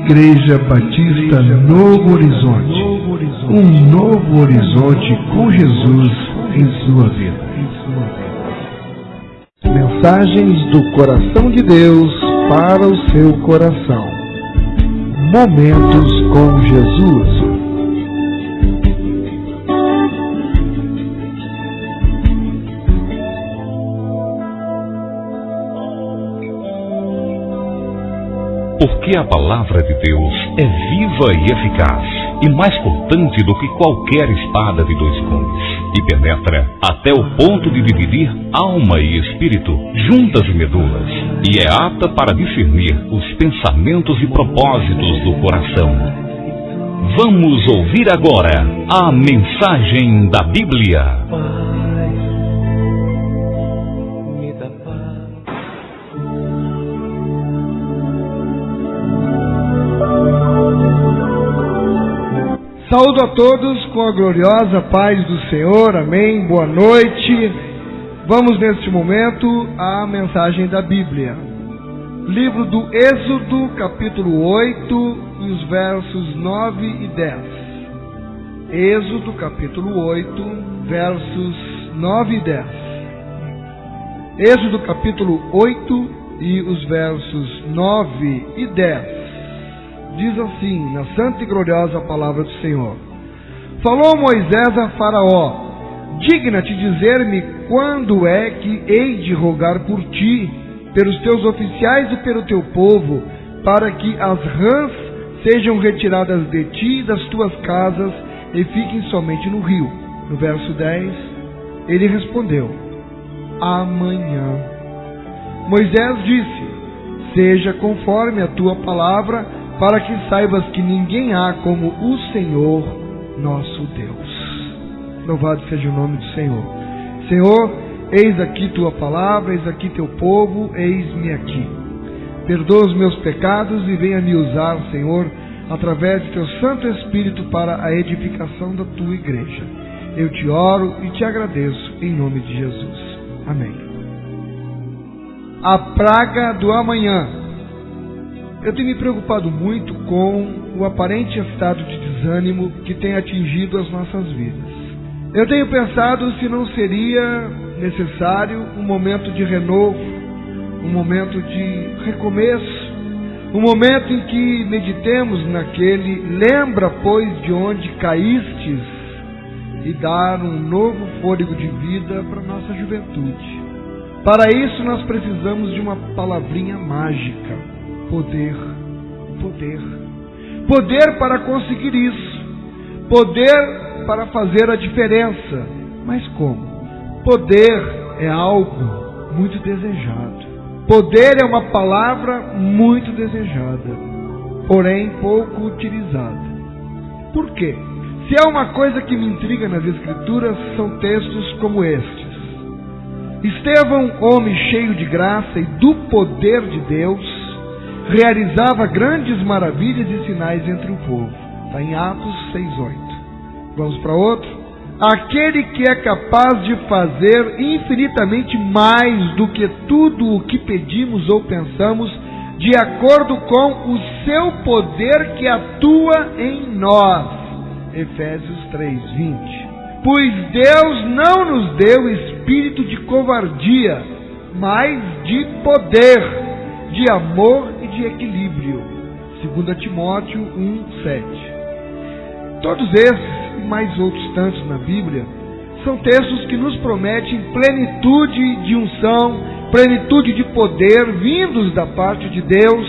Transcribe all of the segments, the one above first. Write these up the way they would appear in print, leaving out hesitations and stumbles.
Igreja Batista Novo Horizonte. Um novo horizonte com Jesus em sua vida. Mensagens do coração de Deus para o seu coração. Momentos com Jesus. Porque a palavra de Deus é viva e eficaz, e mais cortante do que qualquer espada de dois gumes, e penetra até o ponto de dividir alma e espírito, juntas e medulas, e é apta para discernir os pensamentos e propósitos do coração. Vamos ouvir agora a mensagem da Bíblia. Saúdo a todos com a gloriosa paz do Senhor, amém, boa noite. Vamos neste momento à mensagem da Bíblia. Livro do Êxodo, capítulo 8, e os versos 9 e 10. Êxodo, capítulo 8, versos 9 e 10. Êxodo, capítulo 8, e os versos 9 e 10. Diz assim, na santa e gloriosa palavra do Senhor: Falou Moisés a Faraó: Digna-te dizer-me quando é que hei de rogar por ti, pelos teus oficiais e pelo teu povo, para que as rãs sejam retiradas de ti e das tuas casas e fiquem somente no rio. No verso 10, ele respondeu: Amanhã. Moisés disse: Seja conforme a tua palavra, para que saibas que ninguém há como o Senhor nosso Deus. Louvado seja o nome do Senhor. Senhor, eis aqui tua palavra, eis aqui teu povo, eis-me aqui. Perdoa os meus pecados e venha me usar, Senhor, através de teu Santo Espírito para a edificação da tua igreja. Eu te oro e te agradeço em nome de Jesus. Amém. A praga do amanhã. Eu tenho me preocupado muito com o aparente estado de desânimo que tem atingido as nossas vidas. Eu tenho pensado se não seria necessário um momento de renovo, um momento de recomeço, um momento em que meditemos naquele lembra, pois, de onde caístes, e dar um novo fôlego de vida para a nossa juventude. Para isso nós precisamos de uma palavrinha mágica. Poder, poder, poder para conseguir isso, poder para fazer a diferença. Mas como? Poder é algo muito desejado. Poder é uma palavra muito desejada, porém pouco utilizada. Por quê? Se há uma coisa que me intriga nas Escrituras, são textos como estes. Estevão, homem cheio de graça e do poder de Deus, realizava grandes maravilhas e sinais entre o povo. Está em Atos 6:8. Vamos para outro. Aquele que é capaz de fazer infinitamente mais do que tudo o que pedimos ou pensamos, de acordo com o seu poder que atua em nós. Efésios 3:20. Pois Deus não nos deu espírito de covardia, mas de poder, de amor e de equilíbrio. 2 Timóteo 1:7. Todos esses e mais outros tantos na Bíblia são textos que nos prometem plenitude de unção, plenitude de poder vindos da parte de Deus.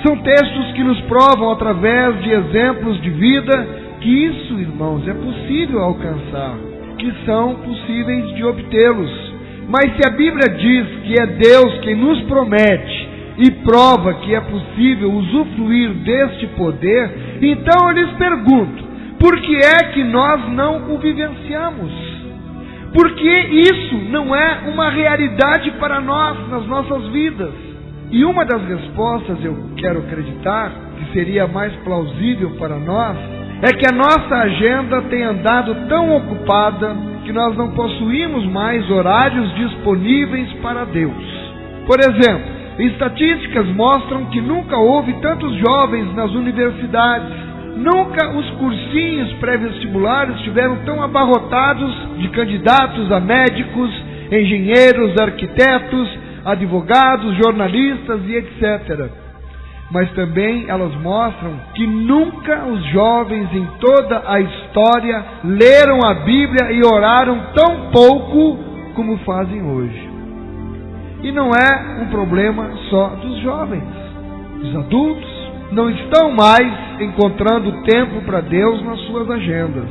São textos que nos provam através de exemplos de vida que isso, irmãos, é possível alcançar, que são possíveis de obtê-los. Mas se a Bíblia diz que é Deus quem nos promete e prova que é possível usufruir deste poder, então eu lhes pergunto, por que é que nós não o vivenciamos? Porque isso não é uma realidade para nós, nas nossas vidas. E uma das respostas, eu quero acreditar, que seria mais plausível para nós, é que a nossa agenda tem andado tão ocupada que nós não possuímos mais horários disponíveis para Deus. Por exemplo, Estatísticas mostram que nunca houve tantos jovens nas universidades. Nunca os cursinhos pré-vestibulares estiveram tão abarrotados de candidatos a médicos, engenheiros, arquitetos, advogados, jornalistas e etc. Mas também elas mostram que nunca os jovens em toda a história leram a Bíblia e oraram tão pouco como fazem hoje. E não é um problema só dos jovens. Os adultos não estão mais encontrando tempo para Deus nas suas agendas.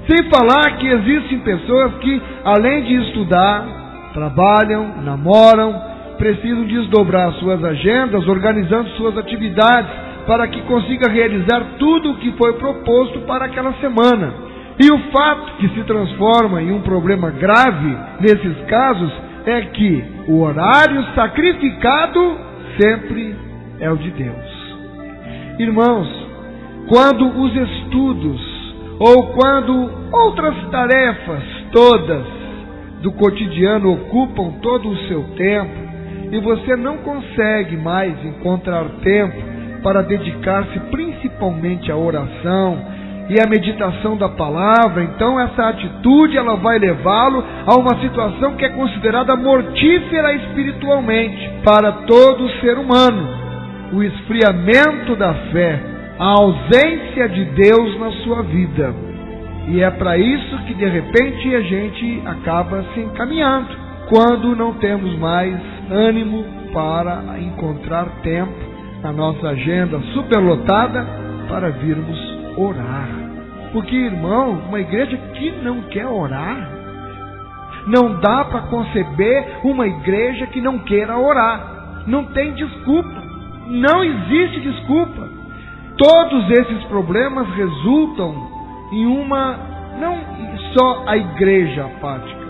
Sem falar que existem pessoas que, além de estudar, trabalham, namoram, precisam desdobrar suas agendas, organizando suas atividades, para que consiga realizar tudo o que foi proposto para aquela semana. E o fato que se transforma em um problema grave nesses casos é que o horário sacrificado sempre é o de Deus. Irmãos, quando os estudos ou quando outras tarefas todas do cotidiano ocupam todo o seu tempo e você não consegue mais encontrar tempo para dedicar-se principalmente à oração e à meditação da palavra, então essa atitude ela vai levá-lo a uma situação que é considerada mortífera espiritualmente para todo ser humano. O esfriamento da fé, a ausência de Deus na sua vida. E é para isso que de repente a gente acaba se encaminhando, quando não temos mais ânimo para encontrar tempo na nossa agenda superlotada para virmos orar. Porque, irmão, uma igreja que não quer orar, não dá para conceber uma igreja que não queira orar. Não tem desculpa. Não existe desculpa. Todos esses problemas resultam em não só a igreja apática,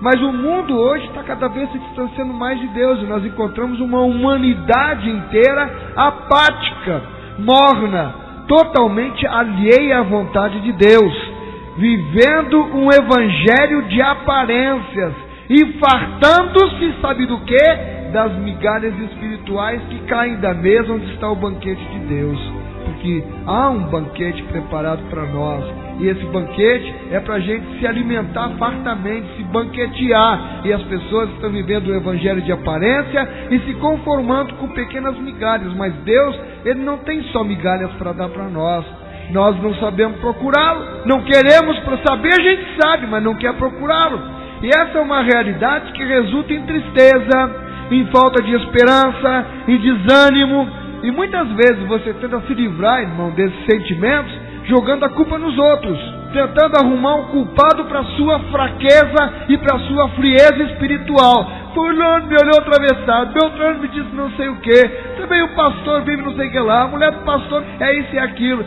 mas o mundo hoje está cada vez se distanciando mais de Deus, e nós encontramos uma humanidade inteira apática, morna, totalmente alheia à vontade de Deus, vivendo um evangelho de aparências e fartando-se, sabe do que? Das migalhas espirituais que caem da mesa onde está o banquete de Deus. Porque há um banquete preparado para nós, e esse banquete é para a gente se alimentar fartamente, se banquetear, e as pessoas estão vivendo o evangelho de aparência e se conformando com pequenas migalhas. Mas Deus, Ele não tem só migalhas para dar para nós. Nós não sabemos procurá-lo, não queremos para saber, a gente sabe, mas não quer procurá-lo. E essa é uma realidade que resulta em tristeza, em falta de esperança, em desânimo. E muitas vezes você tenta se livrar, irmão, desses sentimentos, jogando a culpa nos outros, tentando arrumar um culpado para a sua fraqueza e para a sua frieza espiritual. Fulano me olhou atravessado, Beltrano me disse não sei o que, também o pastor vive não sei o que lá, a mulher do pastor é isso e aquilo.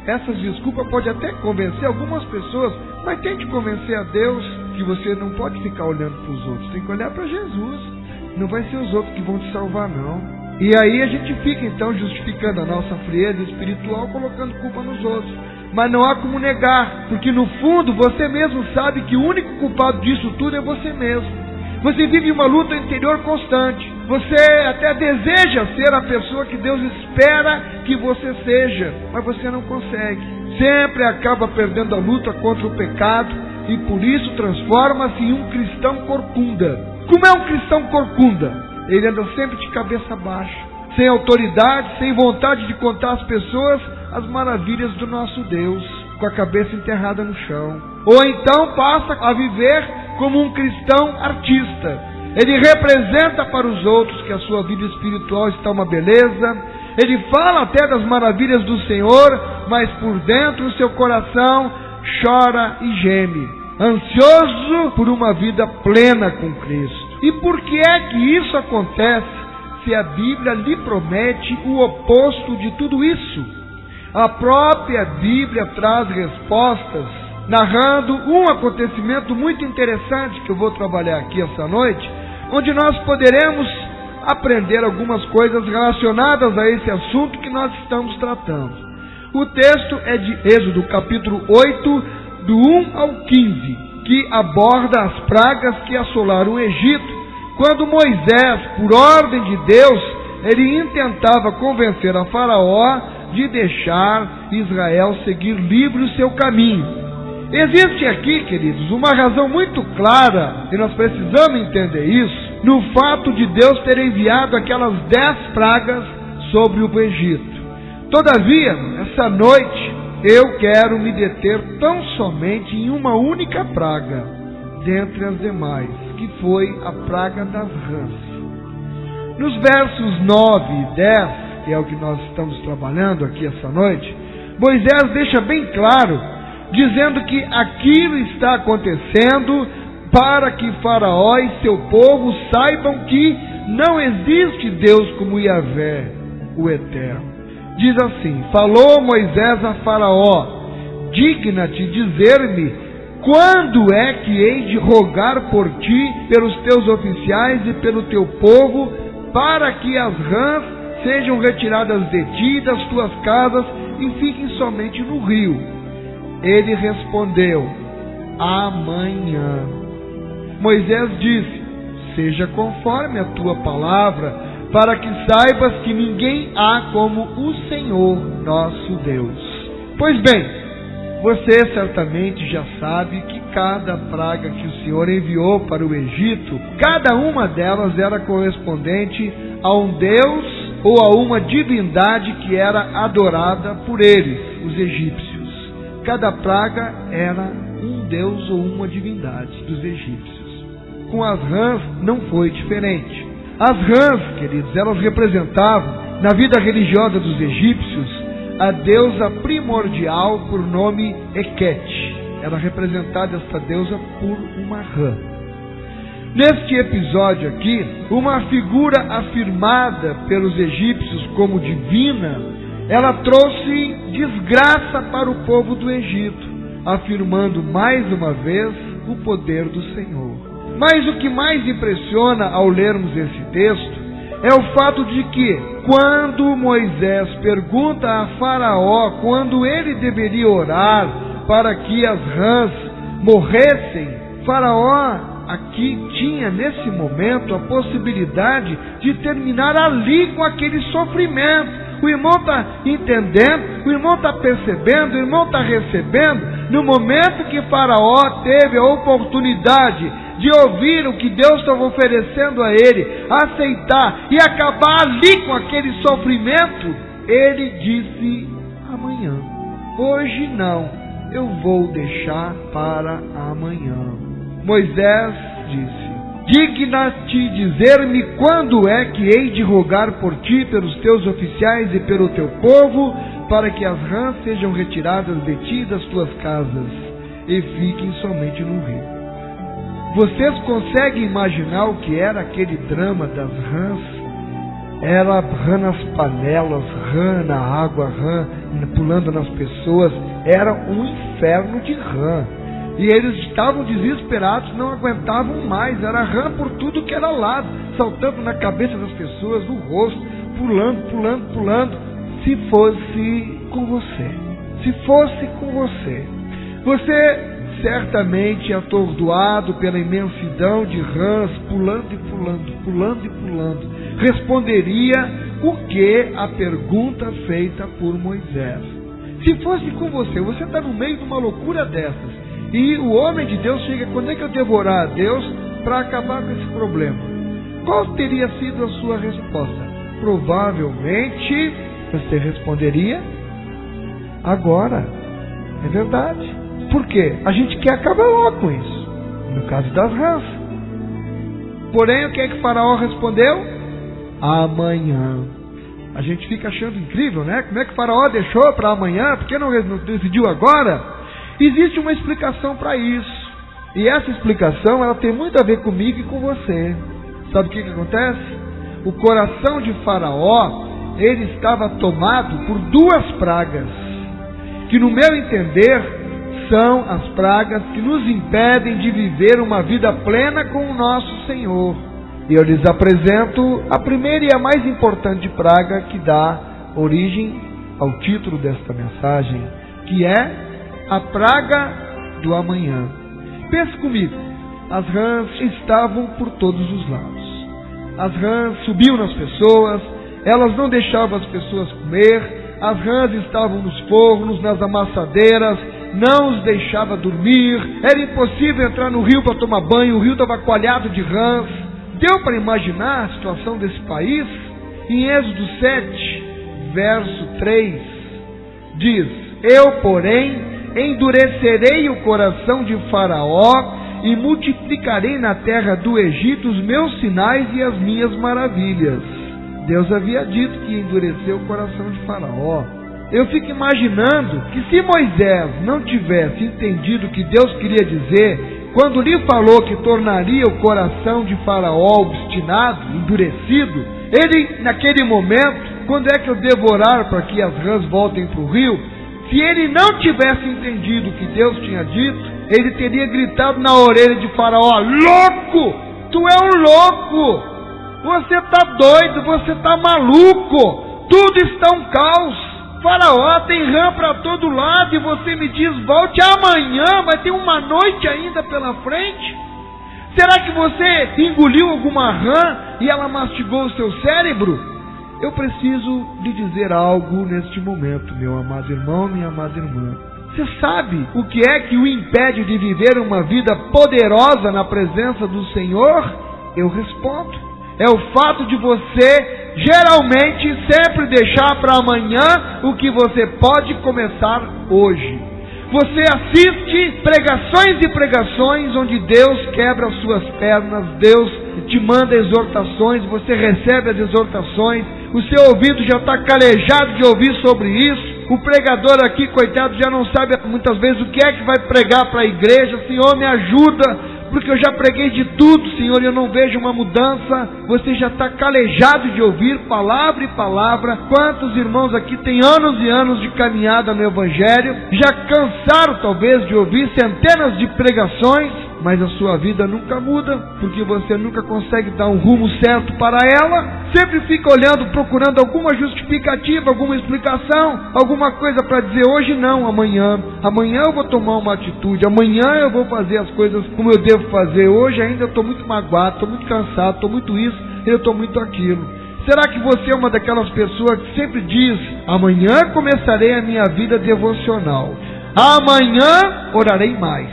Essas desculpas podem até convencer algumas pessoas, mas tente convencer a Deus que você não pode ficar olhando para os outros, tem que olhar para Jesus. Não vai ser os outros que vão te salvar, não. E aí a gente fica então justificando a nossa frieza espiritual, colocando culpa nos outros. Mas não há como negar, porque no fundo você mesmo sabe que o único culpado disso tudo é você mesmo. Você vive uma luta interior constante. Você até deseja ser a pessoa que Deus espera que você seja, mas você não consegue. Sempre acaba perdendo a luta contra o pecado e por isso transforma-se em um cristão corcunda. Como é um cristão corcunda? Ele anda sempre de cabeça baixa, sem autoridade, sem vontade de contar às pessoas as maravilhas do nosso Deus, com a cabeça enterrada no chão. Ou então passa a viver como um cristão artista. Ele representa para os outros que a sua vida espiritual está uma beleza. Ele fala até das maravilhas do Senhor, mas por dentro o seu coração chora e geme, ansioso por uma vida plena com Cristo. E por que é que isso acontece, se a Bíblia lhe promete o oposto de tudo isso? A própria Bíblia traz respostas, narrando um acontecimento muito interessante que eu vou trabalhar aqui essa noite, onde nós poderemos aprender algumas coisas relacionadas a esse assunto que nós estamos tratando. O texto é de Êxodo capítulo 8, do 1 ao 15, que aborda as pragas que assolaram o Egito, quando Moisés, por ordem de Deus, ele intentava convencer a Faraó de deixar Israel seguir livre o seu caminho. Existe aqui, queridos, uma razão muito clara, e nós precisamos entender isso, no fato de Deus ter enviado aquelas 10 pragas sobre o Egito. Todavia, essa noite, eu quero me deter tão somente em uma única praga, dentre as demais, que foi a praga das rãs. Nos versos 9 e 10, que é o que nós estamos trabalhando aqui essa noite, Moisés deixa bem claro, dizendo que aquilo está acontecendo para que Faraó e seu povo saibam que não existe Deus como Yahvé, o Eterno. Diz assim: falou Moisés a Faraó: digna-te dizer-me quando é que hei de rogar por ti, pelos teus oficiais e pelo teu povo, para que as rãs sejam retiradas de ti e das tuas casas e fiquem somente no rio. Ele respondeu: amanhã. Moisés disse: seja conforme a tua palavra, para que saibas que ninguém há como o Senhor nosso Deus. Pois bem, você certamente já sabe que cada praga que o Senhor enviou para o Egito, cada uma delas era correspondente a um Deus ou a uma divindade que era adorada por eles, os egípcios. Cada praga era um Deus ou uma divindade dos egípcios. Com as rãs não foi diferente. As rãs, queridos, elas representavam, na vida religiosa dos egípcios, a deusa primordial por nome Heket. Era representada esta deusa por uma rã. Neste episódio aqui, uma figura afirmada pelos egípcios como divina, ela trouxe desgraça para o povo do Egito, afirmando mais uma vez o poder do Senhor. Mas o que mais impressiona ao lermos esse texto é o fato de que, quando Moisés pergunta a Faraó quando ele deveria orar para que as rãs morressem, Faraó aqui tinha nesse momento a possibilidade de terminar ali com aquele sofrimento. O irmão está entendendo, o irmão está percebendo, o irmão está recebendo. No momento que Faraó teve a oportunidade de ouvir o que Deus estava oferecendo a ele, aceitar e acabar ali com aquele sofrimento, ele disse: amanhã. Hoje não, eu vou deixar para amanhã. Moisés disse: digna-te dizer-me quando é que hei de rogar por ti, pelos teus oficiais e pelo teu povo, para que as rãs sejam retiradas de ti e das tuas casas, e fiquem somente no rio. Vocês conseguem imaginar o que era aquele drama das rãs? Era rã nas panelas, rã na água, rã pulando nas pessoas. Era um inferno de rã. E eles estavam desesperados, não aguentavam mais. Era rã por tudo que era lado, saltando na cabeça das pessoas, no rosto, pulando, pulando, pulando. Se fosse com você, se fosse com você certamente atordoado pela imensidão de rãs, pulando e pulando, pulando e pulando, responderia o que a pergunta feita por Moisés. Se fosse com você, você está no meio de uma loucura dessas, e o homem de Deus chega: quando é que eu devo orar a Deus para acabar com esse problema? Qual teria sido a sua resposta? Provavelmente você responderia: agora. É verdade. Por quê? A gente quer acabar logo com isso, no caso das rãs. Porém, o que é que Faraó respondeu? Amanhã. A gente fica achando incrível, né? Como é que Faraó deixou para amanhã? Por que não decidiu agora? Existe uma explicação para isso. E essa explicação, ela tem muito a ver comigo e com você. Sabe o que acontece? O coração de Faraó, ele estava tomado por 2 pragas, que no meu entender são as pragas que nos impedem de viver uma vida plena com o nosso Senhor. E eu lhes apresento a primeira e a mais importante praga que dá origem ao título desta mensagem, que é a praga do amanhã. Pense comigo, as rãs estavam por todos os lados. As rãs subiam nas pessoas, elas não deixavam as pessoas comer, as rãs estavam nos fornos, nas amassadeiras, não os deixava dormir, era impossível entrar no rio para tomar banho, o rio estava coalhado de rãs. Deu para imaginar a situação desse país? Em Êxodo 7, verso 3, diz: Eu, porém, endurecerei o coração de Faraó e multiplicarei na terra do Egito os meus sinais e as minhas maravilhas. Deus havia dito que ia endurecer o coração de Faraó. Eu fico imaginando que se Moisés não tivesse entendido o que Deus queria dizer, quando lhe falou que tornaria o coração de Faraó obstinado, endurecido, ele, naquele momento, quando é que eu devo orar para que as rãs voltem para o rio? Se ele não tivesse entendido o que Deus tinha dito, ele teria gritado na orelha de Faraó: louco! Tu é um louco! Você está doido, você está maluco! Tudo está um caos! Faraó, tem rã para todo lado e você me diz: volte amanhã, vai ter uma noite ainda pela frente. Será que você engoliu alguma rã e ela mastigou o seu cérebro? Eu preciso lhe dizer algo neste momento, meu amado irmão, minha amada irmã. Você sabe o que é que o impede de viver uma vida poderosa na presença do Senhor? Eu respondo: é o fato de você geralmente sempre deixar para amanhã o que você pode começar hoje. Você assiste pregações e pregações onde Deus quebra as suas pernas, Deus te manda exortações, você recebe as exortações, o seu ouvido já está calejado de ouvir sobre isso. O pregador aqui, coitado, já não sabe muitas vezes o que é que vai pregar para a igreja. Senhor, me ajuda, porque eu já preguei de tudo, Senhor, e eu não vejo uma mudança. Você já está calejado de ouvir palavra e palavra. Quantos irmãos aqui têm anos e anos de caminhada no Evangelho, já cansaram talvez de ouvir centenas de pregações, mas a sua vida nunca muda, porque você nunca consegue dar um rumo certo para ela. Sempre fica olhando, procurando alguma justificativa, alguma explicação, alguma coisa para dizer: hoje não, amanhã eu vou tomar uma atitude, amanhã eu vou fazer as coisas como eu devo fazer, hoje ainda eu estou muito magoado, estou muito cansado, estou muito isso, eu estou muito aquilo. Será que você é uma daquelas pessoas que sempre diz: amanhã começarei a minha vida devocional, amanhã orarei mais,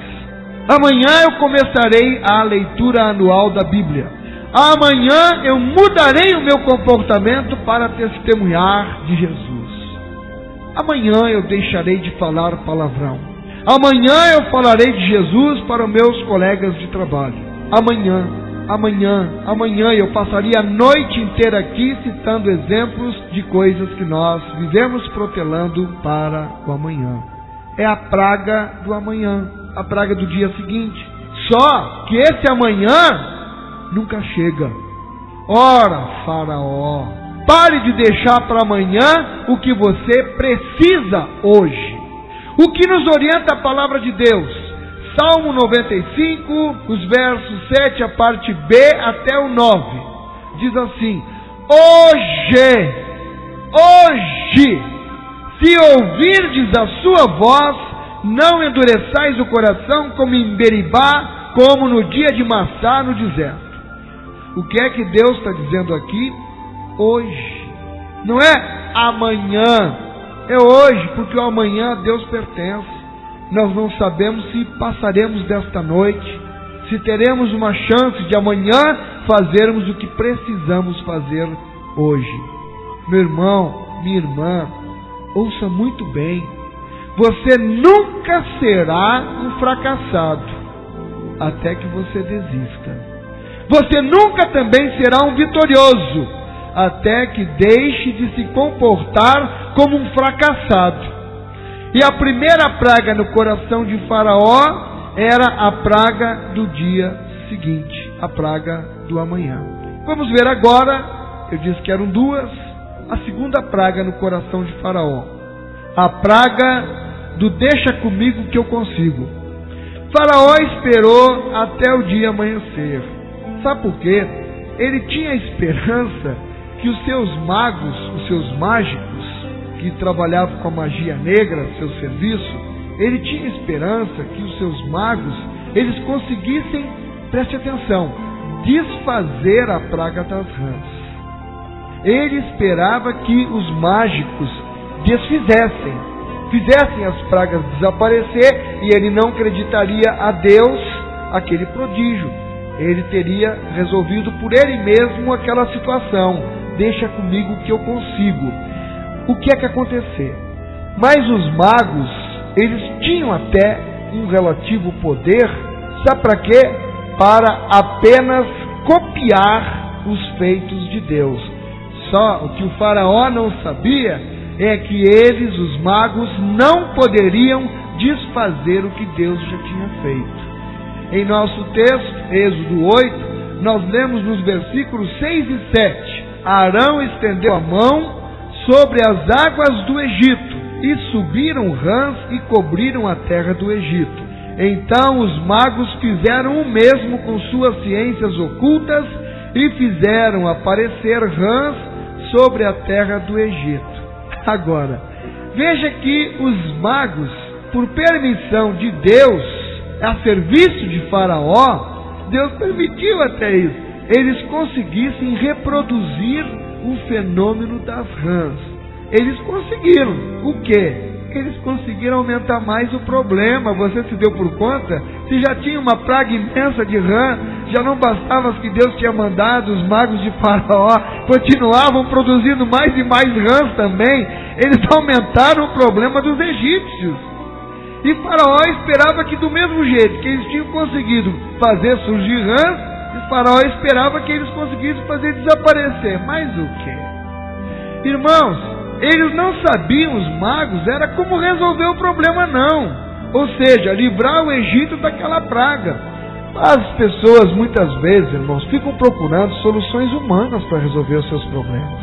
amanhã eu começarei a leitura anual da Bíblia, amanhã eu mudarei o meu comportamento para testemunhar de Jesus, amanhã eu deixarei de falar palavrão, amanhã eu falarei de Jesus para os meus colegas de trabalho, amanhã eu passaria a noite inteira aqui citando exemplos de coisas que nós vivemos protelando para o amanhã. É a praga do amanhã, a praga do dia seguinte. Só que esse amanhã nunca chega. Ora, Faraó, pare de deixar para amanhã o que você precisa hoje. O que nos orienta a palavra de Deus? Salmo 95, os versos 7, a parte B até o 9. Diz assim: Hoje, se ouvirdes a sua voz, não endureçais o coração como em Meribá, como no dia de Massá no deserto. O que é que Deus está dizendo aqui? Hoje. Não é amanhã, é hoje, porque o amanhã a Deus pertence. Nós não sabemos se passaremos desta noite, se teremos uma chance de amanhã fazermos o que precisamos fazer hoje. Meu irmão, minha irmã, ouça muito bem: você nunca será um fracassado até que você desista. Você nunca também será um vitorioso até que deixe de se comportar como um fracassado. E a primeira praga no coração de Faraó era a praga do dia seguinte, a praga do amanhã. Vamos ver agora, eu disse que eram duas, a segunda praga no coração de Faraó, a praga do deixa comigo que eu consigo. Faraó esperou até o dia amanhecer. Sabe por quê? Ele tinha esperança que os seus magos, os seus mágicos, que trabalhavam com a magia negra, seu serviço, ele tinha esperança que os seus magos, eles conseguissem, preste atenção, desfazer a praga das rãs. Ele esperava que os mágicos fizessem as pragas desaparecer, e ele não acreditaria a Deus aquele prodígio. Ele teria resolvido por ele mesmo aquela situação. Deixa comigo que eu consigo. O que é que aconteceu? Mas os magos, eles tinham até um relativo poder, sabe para quê? Para apenas copiar os feitos de Deus. Só o que o faraó não sabia é que eles, os magos, não poderiam desfazer o que Deus já tinha feito. Em nosso texto, Êxodo 8, nós lemos nos versículos 6 e 7. Arão estendeu a mão sobre as águas do Egito, e subiram rãs e cobriram a terra do Egito. Então os magos fizeram o mesmo com suas ciências ocultas, e fizeram aparecer rãs sobre a terra do Egito. Agora, veja que os magos, por permissão de Deus, a serviço de Faraó, Deus permitiu até isso, eles conseguissem reproduzir o fenômeno das rãs. Eles conseguiram. O quê? Eles conseguiram aumentar mais o problema. Você se deu por conta? Se já tinha uma praga imensa de rã, já não bastava as que Deus tinha mandado, os magos de Faraó continuavam produzindo mais e mais rãs também. Eles aumentaram o problema dos egípcios. E Faraó esperava que do mesmo jeito que eles tinham conseguido fazer surgir rãs, e Faraó esperava que eles conseguissem fazer desaparecer. Mas o quê? Irmãos, eles não sabiam, os magos, era como resolver o problema não. Ou seja, livrar o Egito daquela praga. As pessoas muitas vezes, irmãos, ficam procurando soluções humanas para resolver os seus problemas,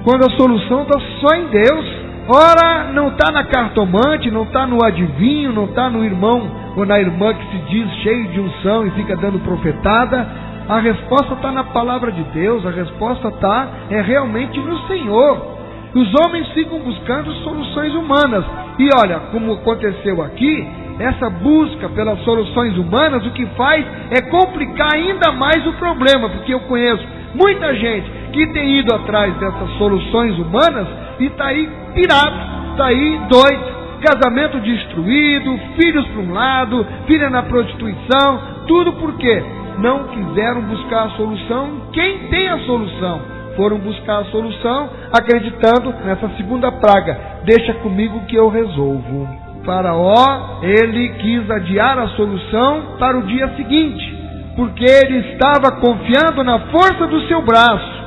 quando a solução está só em Deus. Ora, não está na cartomante, não está no adivinho, não está no irmão ou na irmã que se diz cheio de unção e fica dando profetada. A resposta está na palavra de Deus, a resposta está realmente no Senhor. Os homens ficam buscando soluções humanas. E olha, como aconteceu aqui, essa busca pelas soluções humanas, o que faz é complicar ainda mais o problema, porque eu conheço muita gente que tem ido atrás dessas soluções humanas e está aí pirado, está aí doido, casamento destruído, filhos para um lado, filha na prostituição, tudo porque não quiseram buscar a solução em quem tem a solução. Foram buscar a solução acreditando nessa segunda praga. Deixa comigo que eu resolvo. Faraó, ele quis adiar a solução para o dia seguinte, porque ele estava confiando na força do seu braço.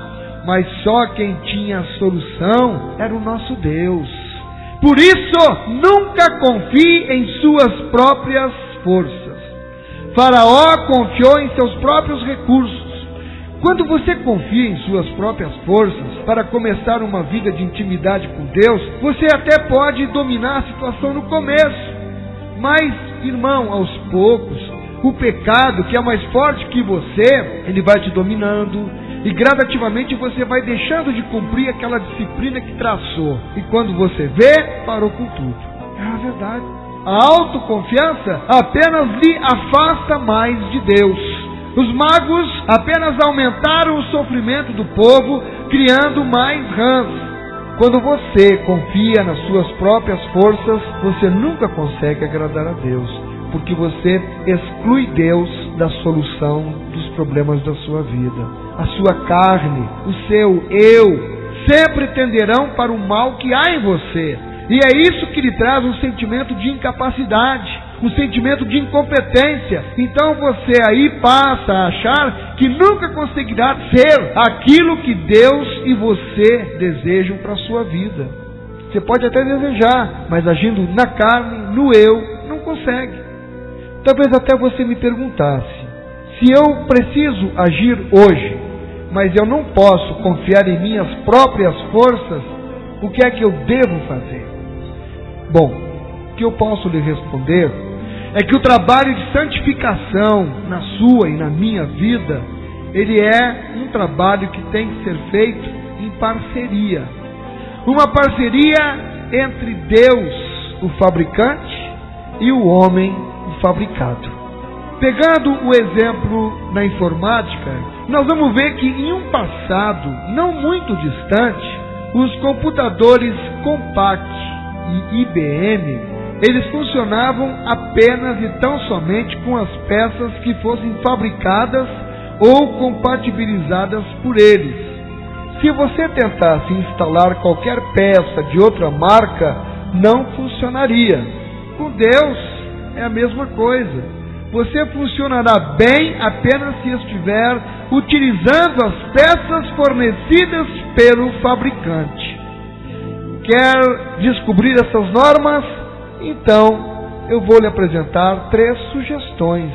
Mas só quem tinha a solução era o nosso Deus. Por isso, nunca confie em suas próprias forças. Faraó confiou em seus próprios recursos. Quando você confia em suas próprias forças para começar uma vida de intimidade com Deus, você até pode dominar a situação no começo. Mas, irmão, aos poucos, o pecado, que é mais forte que você, ele vai te dominando. E gradativamente você vai deixando de cumprir aquela disciplina que traçou. E quando você vê, parou com tudo. É a verdade. A autoconfiança apenas lhe afasta mais de Deus. Os magos apenas aumentaram o sofrimento do povo, criando mais rãs. Quando você confia nas suas próprias forças, você nunca consegue agradar a Deus, porque você exclui Deus da solução dos problemas da sua vida. A sua carne, o seu eu, sempre tenderão para o mal que há em você. E é isso que lhe traz um sentimento de incapacidade, um sentimento de incompetência. Então você aí passa a achar que nunca conseguirá ser aquilo que Deus e você desejam para a sua vida. Você pode até desejar, mas agindo na carne, no eu, não consegue. Talvez até você me perguntasse, se eu preciso agir hoje, mas eu não posso confiar em minhas próprias forças, o que é que eu devo fazer? Bom, o que eu posso lhe responder é que o trabalho de santificação na sua e na minha vida, ele é um trabalho que tem que ser feito em parceria. Uma parceria entre Deus, o fabricante, e o homem, o fabricado. Pegando o exemplo na informática, nós vamos ver que em um passado não muito distante, os computadores Compaq e IBM, eles funcionavam apenas e tão somente com as peças que fossem fabricadas ou compatibilizadas por eles. Se você tentasse instalar qualquer peça de outra marca, não funcionaria. Com Deus é a mesma coisa. Você funcionará bem apenas se estiver utilizando as peças fornecidas pelo fabricante. Quer descobrir essas normas? Então, eu vou lhe apresentar 3 sugestões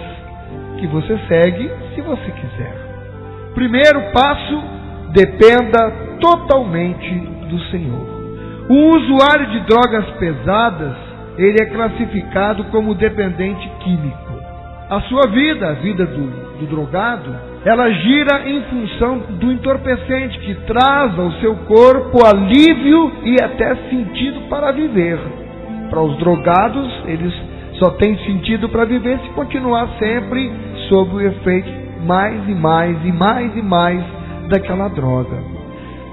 que você segue se você quiser. Primeiro passo, dependa totalmente do Senhor. O usuário de drogas pesadas, ele é classificado como dependente químico. A sua vida, a vida do drogado, ela gira em função do entorpecente que traz ao seu corpo alívio e até sentido para viver. Para os drogados, eles só têm sentido para viver se continuar sempre sob o efeito mais e mais e mais e mais daquela droga.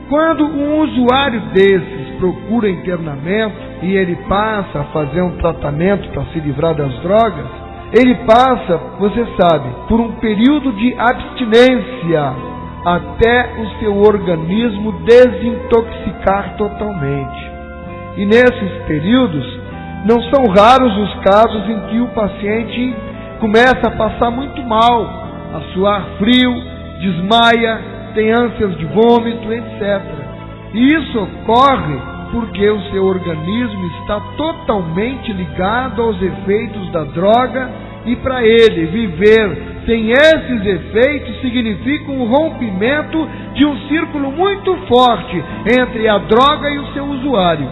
Quando um usuário desses procura internamento e ele passa a fazer um tratamento para se livrar das drogas, ele passa, você sabe, por um período de abstinência até o seu organismo desintoxicar totalmente. E nesses períodos, não são raros os casos em que o paciente começa a passar muito mal, a suar frio, desmaia, tem ânsias de vômito, etc. E isso ocorre porque o seu organismo está totalmente ligado aos efeitos da droga e para ele viver sem esses efeitos significa um rompimento de um círculo muito forte entre a droga e o seu usuário.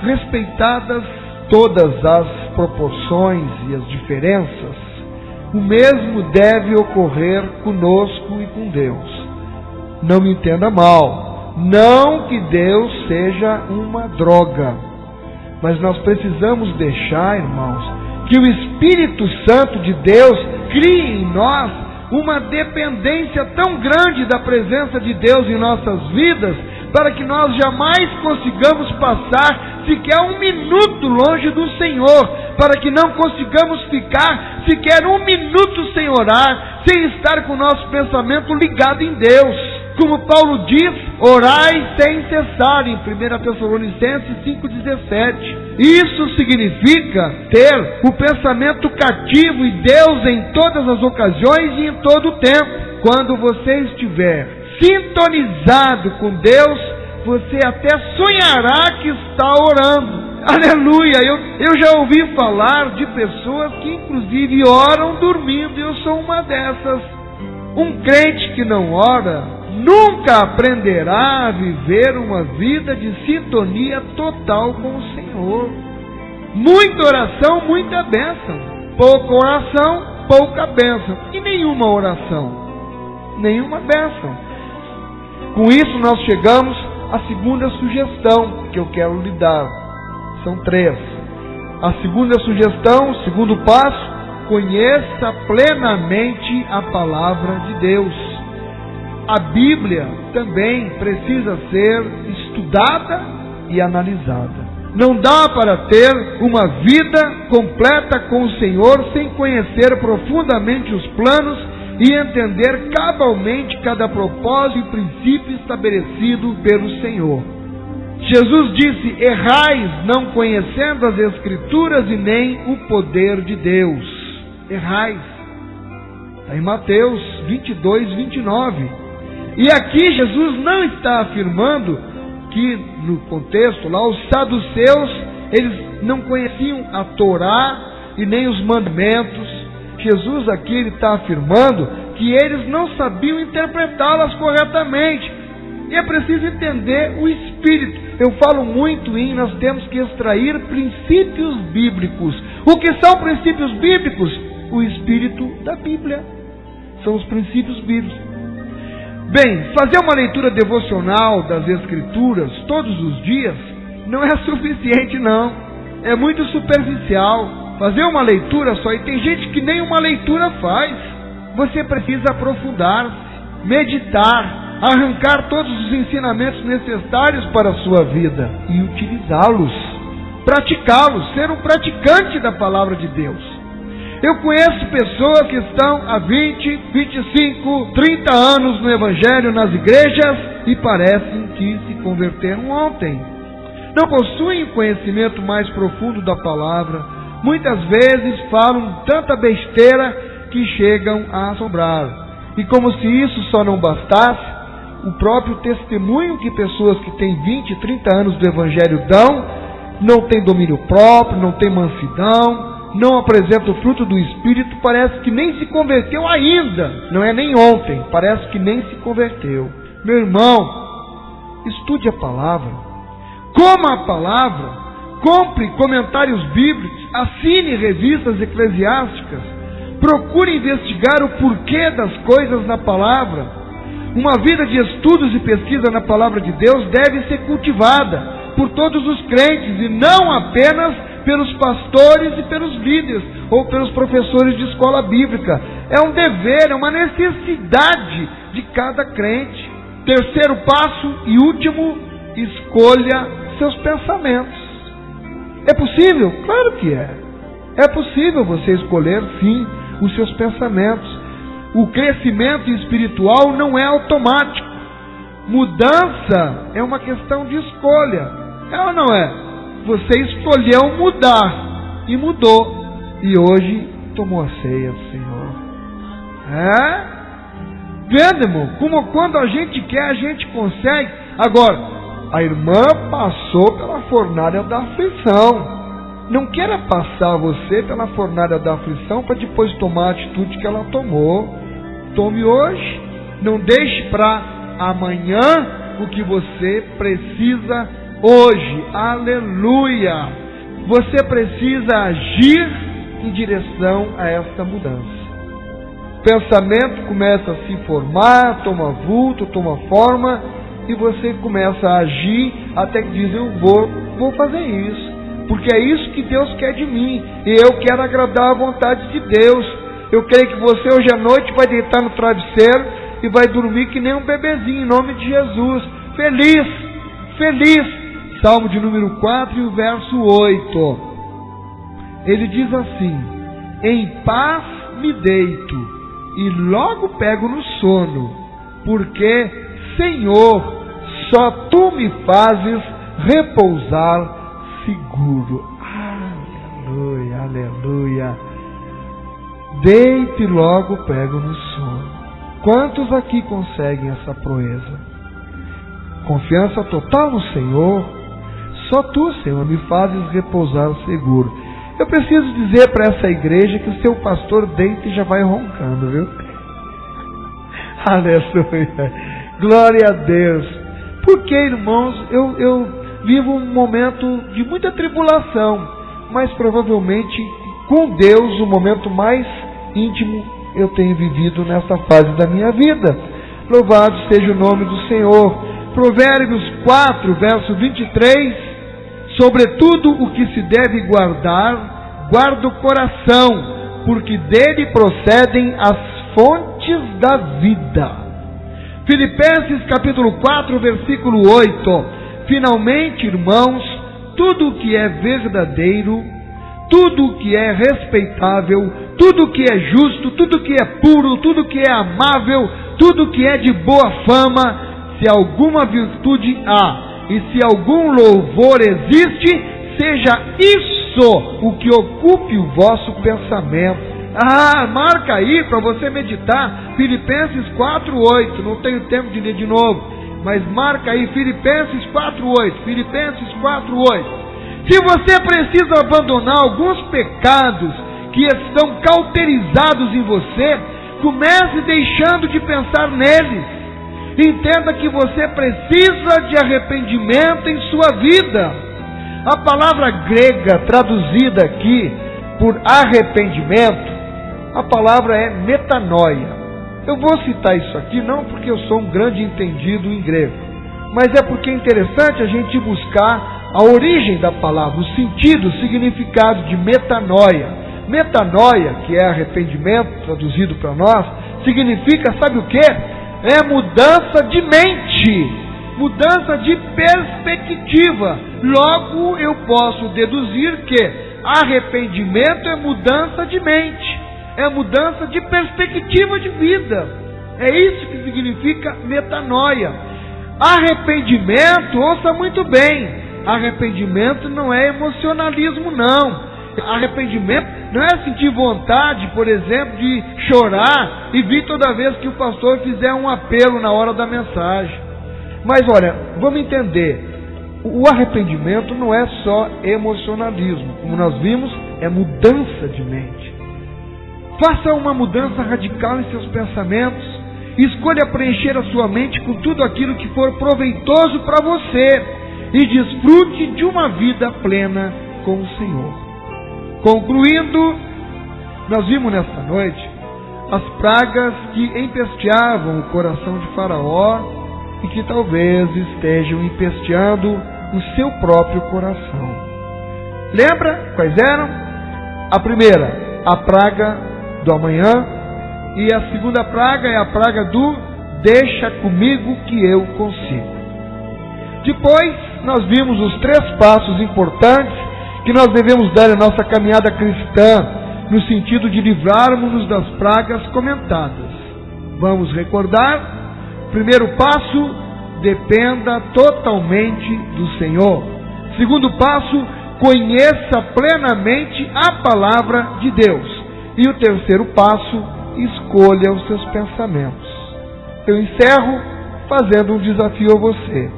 Respeitadas todas as proporções e as diferenças, o mesmo deve ocorrer conosco e com Deus. Não me entenda mal. Não que Deus seja uma droga, mas nós precisamos deixar, irmãos, que o Espírito Santo de Deus crie em nós uma dependência tão grande da presença de Deus em nossas vidas, para que nós jamais consigamos passar sequer um minuto longe do Senhor, para que não consigamos ficar sequer um minuto sem orar, sem estar com o nosso pensamento ligado em Deus. Como Paulo diz, orai sem cessar, em 1 Tessalonicenses 5,17. Isso significa ter o pensamento cativo em Deus em todas as ocasiões e em todo o tempo. Quando você estiver sintonizado com Deus, você até sonhará que está orando. Aleluia! Eu já ouvi falar de pessoas que inclusive oram dormindo, e eu sou uma dessas. Um crente que não ora nunca aprenderá a viver uma vida de sintonia total com o Senhor. Muita oração, muita bênção. Pouca oração, pouca bênção. E nenhuma oração, nenhuma bênção. Com isso nós chegamos à segunda sugestão que eu quero lhe dar. São 3. A segunda sugestão, o segundo passo: conheça plenamente a palavra de Deus. A Bíblia também precisa ser estudada e analisada. Não dá para ter uma vida completa com o Senhor sem conhecer profundamente os planos e entender cabalmente cada propósito e princípio estabelecido pelo Senhor. Jesus disse: errais não conhecendo as Escrituras e nem o poder de Deus. Errais. Está em Mateus 22, 29. E aqui Jesus não está afirmando que, no contexto lá, os saduceus, eles não conheciam a Torá e nem os mandamentos. Jesus aqui ele está afirmando que eles não sabiam interpretá-las corretamente. E é preciso entender o Espírito. Eu falo muito em nós temos que extrair princípios bíblicos. O que são princípios bíblicos? O Espírito da Bíblia. São os princípios bíblicos. Bem, fazer uma leitura devocional das Escrituras todos os dias não é suficiente, não. É muito superficial. fazer uma leitura só, e tem gente que nem uma leitura faz. Você precisa aprofundar, meditar, arrancar todos os ensinamentos necessários para a sua vida e utilizá-los, praticá-los, ser um praticante da palavra de Deus. Eu conheço pessoas que estão há 20, 25, 30 anos no Evangelho, nas igrejas, e parecem que se converteram ontem. Não possuem conhecimento mais profundo da palavra. Muitas vezes falam tanta besteira que chegam a assombrar. E como se isso só não bastasse, o próprio testemunho que pessoas que têm 20, 30 anos do Evangelho dão, não tem domínio próprio, não tem mansidão, não apresenta o fruto do Espírito, parece que nem se converteu ainda. Não é nem ontem, parece que nem se converteu. Meu irmão, estude a palavra, coma a palavra, compre comentários bíblicos, assine revistas eclesiásticas, procure investigar o porquê das coisas na palavra. Uma vida de estudos e pesquisa na palavra de Deus deve ser cultivada por todos os crentes, e não apenas pelos pastores e pelos líderes, ou pelos professores de escola bíblica. É um dever, é uma necessidade de cada crente. Terceiro passo e último, escolha seus pensamentos. É possível? Claro que é. É possível você escolher, sim, os seus pensamentos. O crescimento espiritual não é automático. Mudança é uma questão de escolha. É ou não é? Você escolheu mudar e mudou, e hoje tomou a ceia do Senhor. Vendo, irmão, como quando a gente quer, a gente consegue. Agora, a irmã passou pela fornalha da aflição. Não queira passar você pela fornalha da aflição para depois tomar a atitude que ela tomou. Tome hoje. Não deixe para amanhã o que você precisa hoje. Aleluia! Você precisa agir em direção a esta mudança. O pensamento começa a se formar, toma vulto, toma forma, e você começa a agir até que diz: eu vou fazer isso, porque é isso que Deus quer de mim, e eu quero agradar a vontade de Deus. Eu creio que você hoje à noite vai deitar no travesseiro e vai dormir que nem um bebezinho, em nome de Jesus. Feliz, feliz. Salmo de número 4 e o verso 8. Ele diz assim: em paz me deito e logo pego no sono, porque, Senhor, só Tu me fazes repousar seguro. Aleluia, aleluia. Deito e logo pego no sono. Quantos aqui conseguem essa proeza? Confiança total no Senhor. Só Tu, Senhor, me fazes repousar seguro. Eu preciso dizer para essa igreja que o seu pastor deita e já vai roncando, viu? Aleluia. Glória a Deus. Porque, irmãos, eu vivo um momento de muita tribulação, mas provavelmente com Deus o momento mais íntimo eu tenho vivido nessa fase da minha vida. Louvado seja o nome do Senhor. Provérbios 4, verso 23. Sobretudo o que se deve guardar, guarda o coração, porque dele procedem as fontes da vida. Filipenses capítulo 4, versículo 8. Finalmente, irmãos, tudo o que é verdadeiro, tudo o que é respeitável, tudo o que é justo, tudo o que é puro, tudo o que é amável, tudo o que é de boa fama, se alguma virtude há, e se algum louvor existe, seja isso o que ocupe o vosso pensamento. Marca aí para você meditar, Filipenses 4:8, não tenho tempo de ler de novo, mas marca aí, Filipenses 4:8, Filipenses 4:8. Se você precisa abandonar alguns pecados que estão cauterizados em você, comece deixando de pensar neles. Entenda que você precisa de arrependimento em sua vida. A palavra grega traduzida aqui por arrependimento, a palavra é metanoia. Eu vou citar isso aqui não porque eu sou um grande entendido em grego, mas é porque é interessante a gente buscar a origem da palavra, o sentido, o significado de metanoia. Metanoia, que é arrependimento, traduzido para nós, significa, sabe o que? É mudança de mente, mudança de perspectiva. Logo eu posso deduzir que arrependimento é mudança de mente, é mudança de perspectiva de vida. É isso que significa metanoia. Arrependimento, ouça muito bem, arrependimento não é emocionalismo não. Arrependimento não é sentir vontade, por exemplo, de chorar e vir toda vez que o pastor fizer um apelo na hora da mensagem. Mas olha, vamos entender, o arrependimento não é só emocionalismo, como nós vimos, é mudança de mente. Faça uma mudança radical em seus pensamentos, escolha preencher a sua mente com tudo aquilo que for proveitoso para você e desfrute de uma vida plena com o Senhor. Concluindo, nós vimos nesta noite as pragas que empesteavam o coração de Faraó e que talvez estejam empesteando o seu próprio coração. Lembra quais eram? A primeira, a praga do amanhã, e a segunda praga é a praga do deixa comigo que eu consigo. Depois nós vimos os 3 passos importantes que nós devemos dar à nossa caminhada cristã, no sentido de livrarmos-nos das pragas comentadas. Vamos recordar? Primeiro passo, dependa totalmente do Senhor. Segundo passo, conheça plenamente a palavra de Deus. E o terceiro passo, escolha os seus pensamentos. Eu encerro fazendo um desafio a você.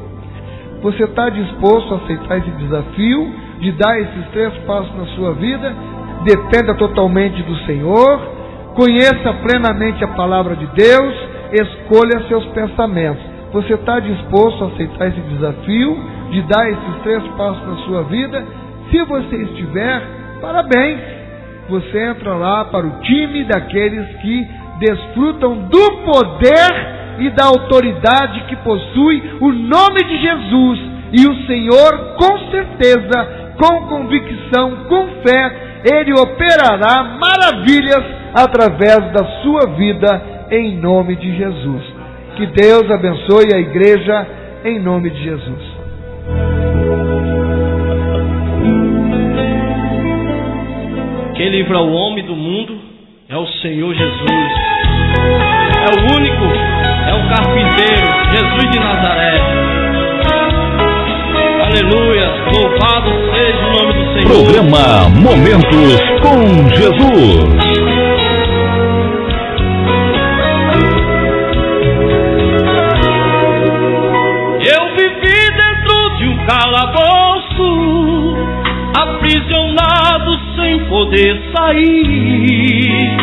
Você está disposto a aceitar esse desafio de dar esses 3 passos na sua vida? Dependa totalmente do Senhor, conheça plenamente a palavra de Deus, escolha seus pensamentos. Você está disposto a aceitar esse desafio de dar esses 3 passos na sua vida? Se você estiver, parabéns! Você entra lá para o time daqueles que desfrutam do poder e da autoridade que possui o nome de Jesus. E o Senhor, com certeza, com convicção, com fé, Ele operará maravilhas através da sua vida, em nome de Jesus. Que Deus abençoe a igreja, em nome de Jesus. Quem livra o homem do mundo é o Senhor Jesus. É o único, é o carpinteiro, Jesus de Nazaré. Aleluia, louvado seja o nome do Senhor. Programa Momentos com Jesus. Eu vivi dentro de um calabouço, aprisionado sem poder sair.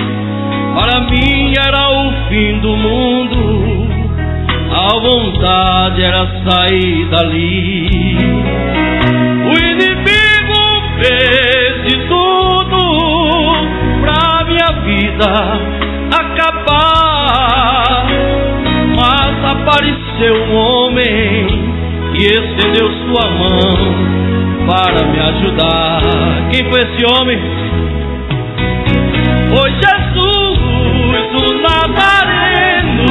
Para mim era o fim do mundo, a vontade era sair dali. O inimigo fez de tudo pra minha vida acabar, mas apareceu um homem e estendeu sua mão para me ajudar. Quem foi esse homem? Foi Jesus, o Nazareno.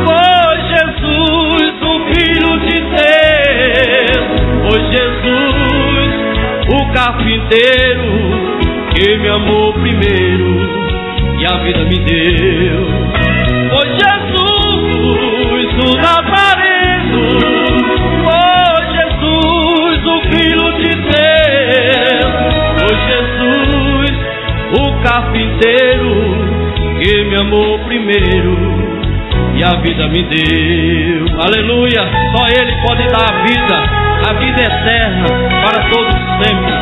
Foi Jesus, o Filho de Deus. Foi Jesus, o carpinteiro, que me amou primeiro e a vida me deu. Foi Jesus, o Nazareno. Foi Jesus, o Filho de Deus. Foi Jesus, o carpinteiro, que me amou primeiro e a vida me deu. Aleluia, só Ele pode dar a vida eterna para todos sempre.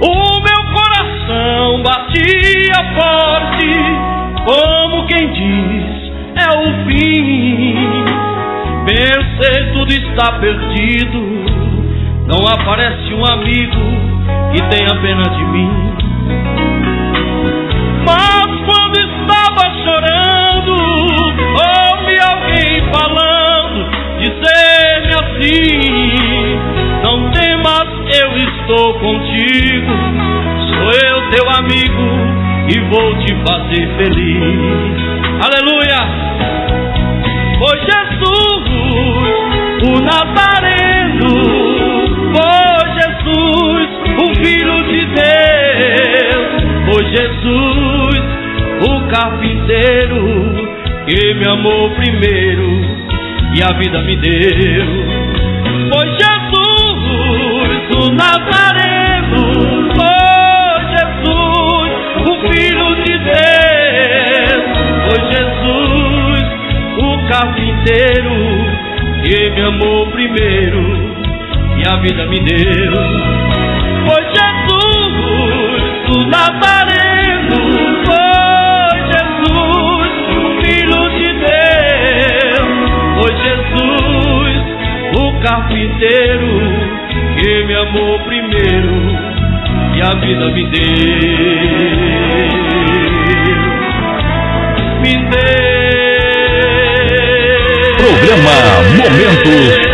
O meu coração batia forte, como quem diz, é o fim. Pensei tudo está perdido, não aparece um amigo que tenha pena de mim. Mas quando estava chorando, ouvi alguém falando, dizer-me assim: não temas, eu estou contigo, sou eu teu amigo e vou te fazer feliz. Aleluia! Foi Jesus, o Nazareno, foi Jesus, o Filho de Deus, foi Jesus, o carpinteiro, que me amou primeiro e a vida me deu. Foi Jesus, o Nazareno, foi Jesus, o Filho de Deus, foi Jesus, o carpinteiro, que me amou primeiro e a vida me deu. Foi Jesus, o Nazareno, foi Jesus, o Filho de Deus, foi Jesus, o carpinteiro, que me amou primeiro e a vida me deu. Me deu. Programa Momentos